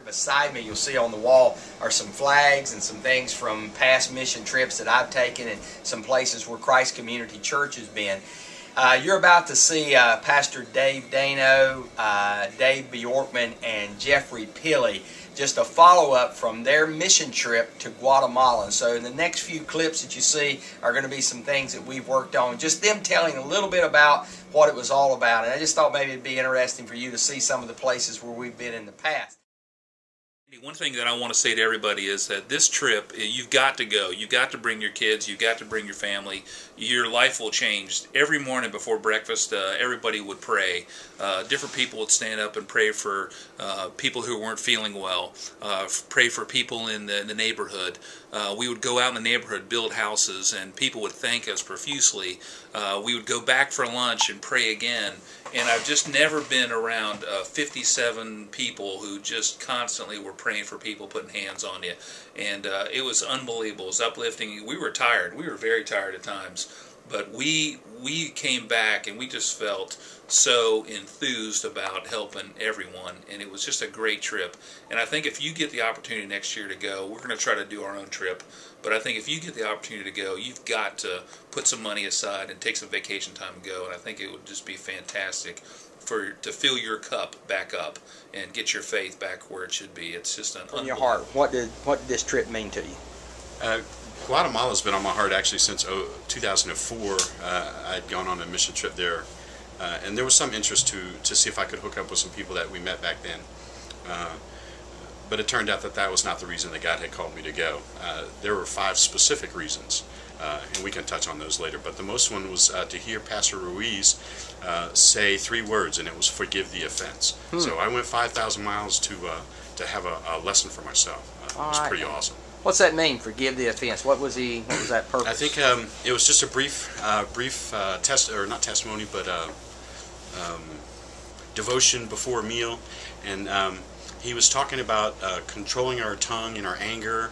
Beside me, you'll see on the wall are some flags and some things from past mission trips that I've taken and some places where Christ Community Church has been. You're about to see Pastor Dave Dano, Dave Bjorkman, and Jeffrey Pilley, just a follow-up from their mission trip to Guatemala. And so in the next few clips that you see are going to be some things that we've worked on, just them telling a little bit about what it was all about. And I just thought maybe it'd be interesting for you to see some of the places where we've been in the past. One thing that I want to say to everybody is that this trip, you've got to go. You've got to bring your kids. You've got to bring your family. Your life will change. Every morning before breakfast, everybody would pray. Different people would stand up and pray for people who weren't feeling well, pray for people in the neighborhood. We would go out in the neighborhood, build houses, and people would thank us profusely. We would go back for lunch and pray again. And I've just never been around 57 people who just constantly were praying for people, putting hands on you. And it was unbelievable. It was uplifting. We were tired. We were very tired at times. But we came back and we just felt so enthused about helping everyone. And it was just a great trip. And I think if you get the opportunity next year to go, we're going to try to do our own trip. But I think if you get the opportunity to go, you've got to put some money aside and take some vacation time and go. And I think it would just be fantastic to fill your cup back up and get your faith back where it should be. It's just an From your heart, what did this trip mean to you? Guatemala's been on my heart actually since 2004. I'd gone on a mission trip there, and there was some interest to see if I could hook up with some people that we met back then. But it turned out that that was not the reason that God had called me to go. There were 5 specific reasons, and we can touch on those later. But the most one was to hear Pastor Ruiz say 3 words, and it was "forgive the offense." So I went 5,000 miles to have a lesson for myself. It was pretty awesome. What's that mean? Forgive the offense. What was that purpose? I think it was just a brief not testimony, but devotion before a meal, and he was talking about controlling our tongue and our anger,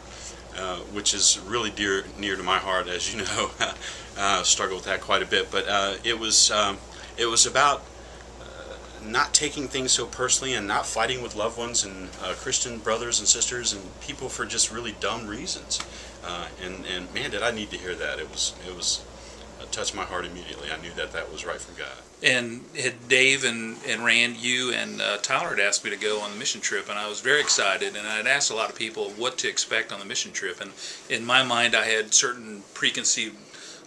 which is really near to my heart, as you know. Struggle with that quite a bit, but it was about not taking things so personally and not fighting with loved ones and Christian brothers and sisters and people for just really dumb reasons. And man, did I need to hear that. It touched my heart immediately. I knew that was right from God. And Dave and Rand, you and Tyler had asked me to go on the mission trip, and I was very excited. And I had asked a lot of people what to expect on the mission trip. And in my mind, I had certain preconceived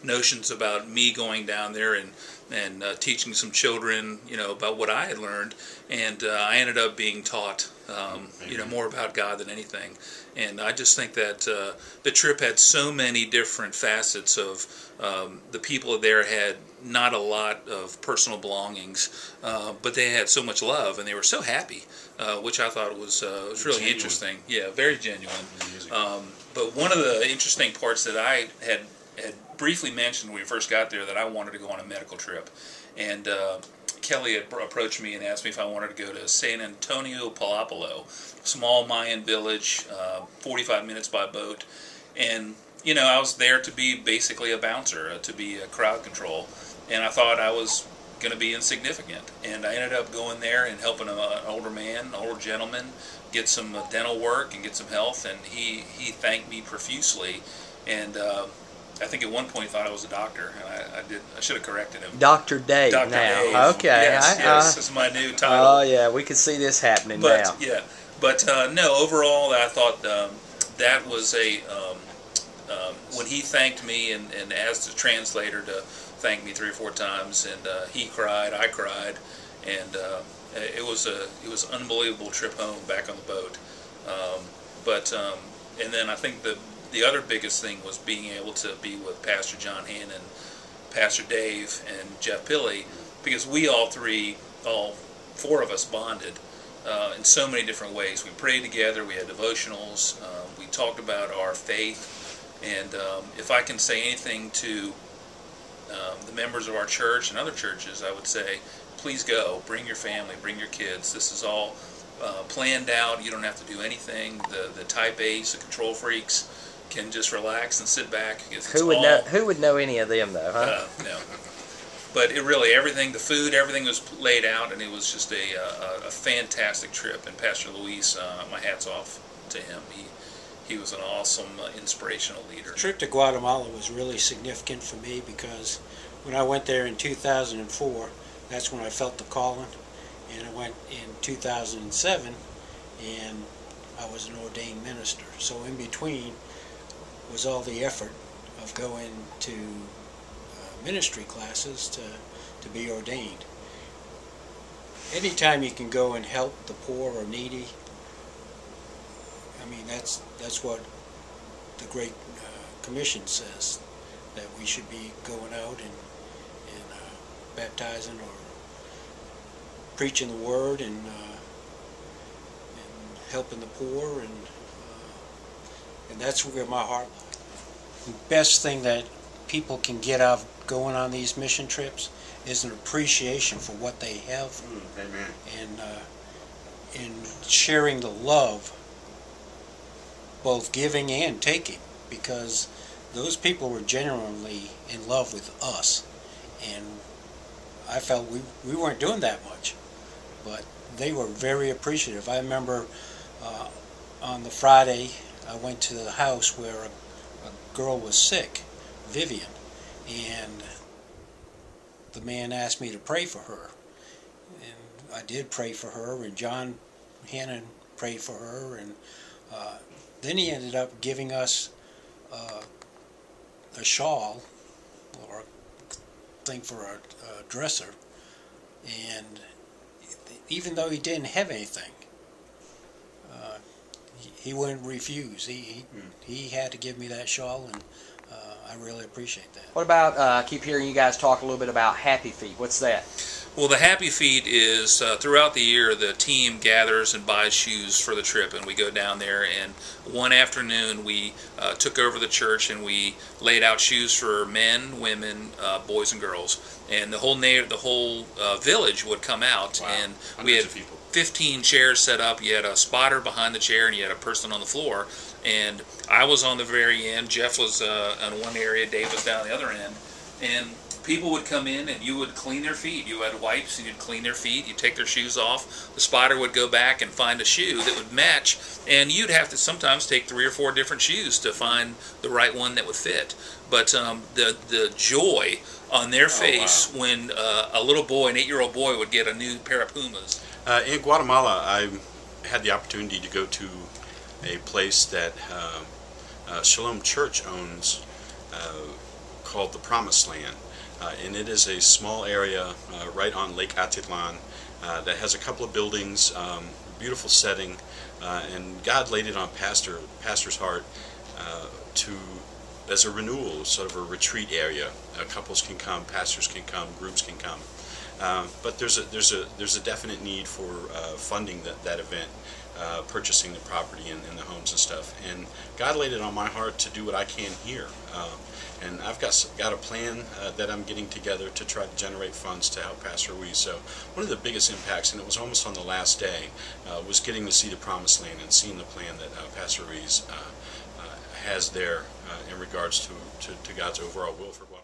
notions about me going down there and teaching some children, about what I had learned. And I ended up being taught, more about God than anything. And I just think that the trip had so many different facets of the people there had not a lot of personal belongings, but they had so much love and they were so happy, which I thought was really genuine. Interesting. Yeah, very genuine. But one of the interesting parts that I had briefly mentioned when we first got there that I wanted to go on a medical trip, and Kelly had approached me and asked me if I wanted to go to San Antonio Palapalo, small Mayan village, 45 minutes by boat, and I was there to be basically a bouncer, to be a crowd control, and I thought I was going to be insignificant, and I ended up going there and helping an older gentleman, get some dental work and get some health, and he thanked me profusely, and I think at one point he thought I was a doctor, and I should have corrected him. Dr. Dave. Dr. now. Dave. Okay. Yes, this is my new title. Oh yeah, we can see this happening now. Yeah, but no. Overall, I thought that was when he thanked me and asked the translator to thank me 3 or 4 times, and he cried, I cried, and it was an unbelievable trip home back on the boat. And then I think the other biggest thing was being able to be with Pastor John Hannon, Pastor Dave, and Jeff Pilley, because we all 4 of us bonded in so many different ways. We prayed together, we had devotionals, we talked about our faith, and if I can say anything to the members of our church and other churches, I would say, please go, bring your family, bring your kids. This is all planned out. You don't have to do anything. The type A's, the control freaks, can just relax and sit back. Who would know any of them though, huh? No. But it really, everything, the food, everything was laid out, and it was just a fantastic trip. And Pastor Luis, my hat's off to him. He was an awesome, inspirational leader. The trip to Guatemala was really significant for me because when I went there in 2004, that's when I felt the calling. And I went in 2007, and I was an ordained minister. So in between was all the effort of going to ministry classes to be ordained. Anytime you can go and help the poor or needy, I mean, that's what the Great Commission says, that we should be going out and baptizing or preaching the word and helping the poor, and that's where my heart lies. The best thing that people can get out of going on these mission trips is an appreciation for what they have. Amen. And sharing the love, both giving and taking, because those people were genuinely in love with us, and I felt we weren't doing that much, but they were very appreciative. I remember on the Friday I went to the house where a girl was sick, Vivian, and the man asked me to pray for her, and I did pray for her, and John Hannon prayed for her, and then he ended up giving us a shawl or a thing for a dresser, and even though he didn't have anything, he wouldn't refuse. He had to give me that shawl, and I really appreciate that. What about, I keep hearing you guys talk a little bit about Happy Feet. What's that? Well, the Happy Feet is throughout the year the team gathers and buys shoes for the trip, and we go down there, and one afternoon we took over the church and we laid out shoes for men, women, boys and girls, and the whole village would come out. Wow. And Hundreds we had of people. 15 chairs set up. You had a spotter behind the chair and you had a person on the floor, and I was on the very end, Jeff was on one area, Dave was down the other end, and people would come in and you would clean their feet. You had wipes and you'd clean their feet. You'd take their shoes off. The spotter would go back and find a shoe that would match, and you'd have to sometimes take 3 or 4 different shoes to find the right one that would fit. But the joy on their face when a little boy, an 8-year-old boy, would get a new pair of Pumas. In Guatemala, I had the opportunity to go to a place that Shalom Church owns called the Promised Land. And it is a small area right on Lake Atitlan that has a couple of buildings, beautiful setting, and God laid it on pastor's heart as a renewal, sort of a retreat area. Couples can come, pastors can come, groups can come. But there's a definite need for funding that event, purchasing the property and the homes and stuff. And God laid it on my heart to do what I can here. And I've got a plan that I'm getting together to try to generate funds to help Pastor Ruiz. So one of the biggest impacts, and it was almost on the last day, was getting to see the Promised Land and seeing the plan that Pastor Ruiz has there in regards to God's overall will for Guatemala.